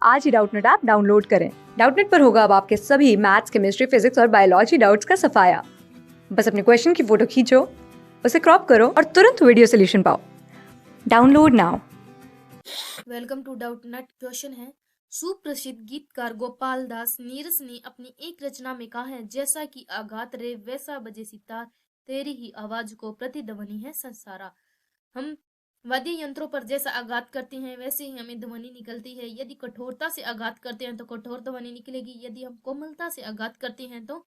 आज ही Doubtnut app download करें। Doubtnut पर होगा अब आपके सभी मैथ्स, केमिस्ट्री, फिजिक्स और बायोलॉजी डाउट्स का सफाया। बस अपने क्वेश्चन की फोटो खींचो, उसे क्रॉप करो और तुरंत वीडियो सोल्यूशन पाओ। Download now. Welcome to Doubtnut. Question है, सुप्रसिद्ध गीतकार गोपाल दास नीरस ने अपनी एक रचना में कहा है, जैसा कि आघात रे वैसा बजे सितार, तेरी ही आवाज को प्रतिध्वनि है संसारा। हम वाद्य यंत्रों पर जैसा आघात करते हैं वैसे ही हमें ध्वनि निकलती है। यदि कठोरता से आघात करते हैं तो कठोर ध्वनि निकलेगी, यदि हम कोमलता से आघात करते हैं तो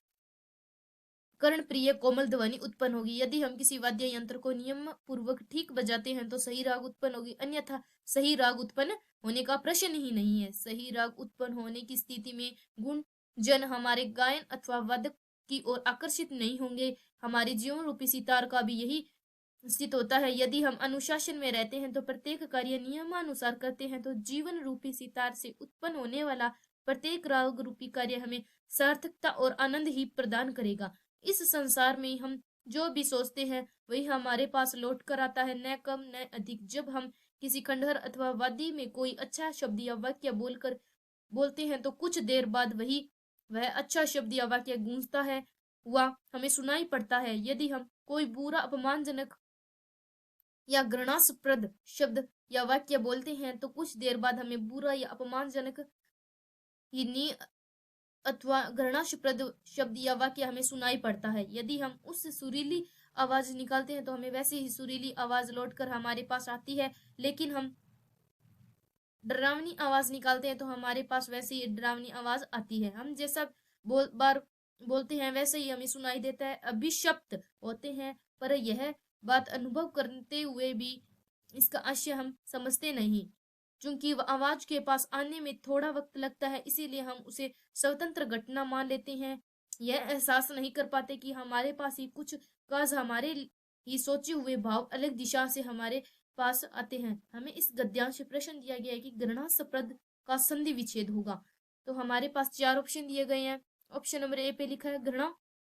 कर्ण प्रिय कोमल ध्वनि उत्पन्न होगी। यदि हम किसी वाद्य यंत्र को नियम पूर्वक ठीक बजाते हैं तो सही राग उत्पन्न होगी, अन्यथा सही राग उत्पन्न होने का प्रश्न ही नहीं है। सही राग उत्पन्न होने की स्थिति में गुण जन हमारे गायन अथवा वाद्य की ओर आकर्षित नहीं होंगे। हमारे जीवन रूपी सितार का भी यही स्थित होता है। यदि हम अनुशासन में रहते हैं तो प्रत्येक कार्य नियमानुसार करते हैं तो जीवन रूपी सितार से उत्पन्न होने वाला प्रत्येक राग रूपी कार्य हमें सार्थकता और आनंद ही प्रदान करेगा। इस संसार में हम जो भी सोचते हैं वही हमारे पास लौट कर आता है, न कम न अधिक। जब हम किसी खंडहर अथवा वादी में कोई अच्छा शब्द या वाक्य बोलते हैं तो कुछ देर बाद वह अच्छा शब्द या वाक्य गूंजता है हुआ हमें सुनाई पड़ता है। यदि हम कोई बुरा, अपमानजनक या घृणास्पद शब्द या वाक्य बोलते हैं तो कुछ देर बाद हमें बुरा या अपमानजनक ही अथवा घृणास्पद शब्द या वाक्य हमें सुनाई पड़ता है। यदि हम उस सुरीली आवाज निकालते हैं तो हमें वैसे ही सुरीली आवाज लौटकर हमारे पास आती है। लेकिन हम डरावनी आवाज निकालते हैं तो हमारे पास वैसे ही डरावनी आवाज आती है। हम जैसा बार बोलते हैं वैसे ही हमें सुनाई देता है। अभिशप्त होते हैं, पर यह बात अनुभव करते हुए भी इसका आशय हम समझते नहीं। चूंकि आवाज के पास आने में थोड़ा वक्त लगता है, इसीलिए हम उसे स्वतंत्र घटना मान लेते हैं। यह एहसास नहीं कर पाते कि हमारे पास ही कुछ काज हमारे ही सोचे हुए भाव अलग दिशा से हमारे पास आते हैं। हमें इस गद्यांश में प्रश्न दिया गया है कि घृणास्पद का संधि विच्छेद होगा। तो हमारे पास 4 ऑप्शन दिए गए हैं। ऑप्शन नंबर ए पे लिखा है घृणा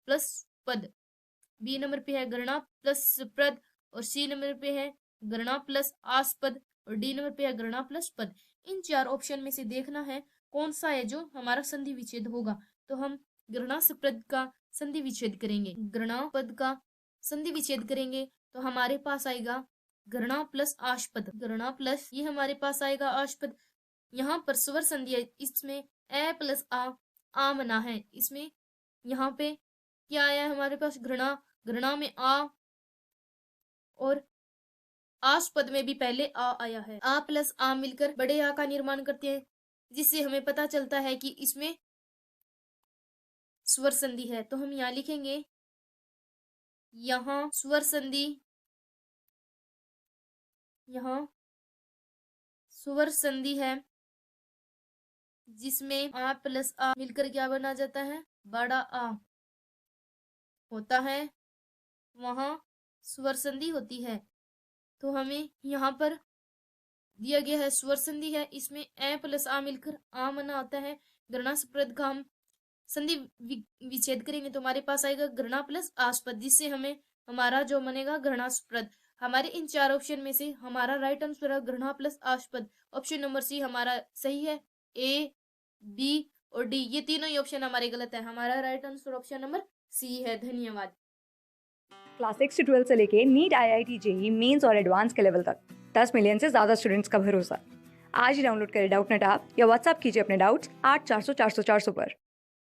प्लस पद, बी नंबर पे है घृणा प्लस प्रद, और सी नंबर पे है घृणा प्लस आस्पद, और डी नंबर पे है घृणा प्लस पद। इन 4 ऑप्शन में से देखना है कौन सा है जो हमारा संधि विच्छेद होगा। तो हम घृणास्पद का संधि विच्छेद करेंगे। घृणा पद का संधि विच्छेद करेंगे तो हमारे पास आएगा घृणा प्लस आस्पद। घृणा प्लस ये हमारे पास आएगा आस्पद। यहाँ पर स्वर संधि है, इसमें ए प्लस आ मना है। इसमें यहाँ पे क्या आया है हमारे पास, घृणा। घृणा में आ और आस्पद में भी पहले आ आया है। आ प्लस आ मिलकर बड़े आ का निर्माण करते हैं, जिससे हमें पता चलता है कि इसमें स्वर संधि है। तो हम यहाँ लिखेंगे, यहाँ स्वर संधि, यहाँ स्वर संधि है जिसमें आ प्लस आ मिलकर क्या बना जाता है, बड़ा आ होता है, वहां स्वर संधि होती है। तो हमें यहाँ पर दिया गया है स्वर संधि है, इसमें ए प्लस आ मिलकर आ मना होता है। घृणास्पद का हम संधि विच्छेद करेंगे तो हमारे पास आएगा घृणा प्लस आस्पद, जिससे हमें हमारा जो बनेगा घृणास्पद। हमारे इन 4 ऑप्शन में से हमारा राइट आंसर है घृणा प्लस आस्पद। ऑप्शन नंबर सी हमारा सही है। ए, बी और डी ये तीनों ही ऑप्शन हमारे गलत है। हमारा right answer option number C है। धन्यवाद। क्लास 6 से 12 से लेके नीट, IIT, JEE मेंस और एडवांस के लेवल तक 10 मिलियन से ज्यादा स्टूडेंट्स का भरोसा। आज ही डाउनलोड करें डाउटनेट ऐप या व्हाट्सएप कीजिए अपने डाउट्स 8400 400 400 पर।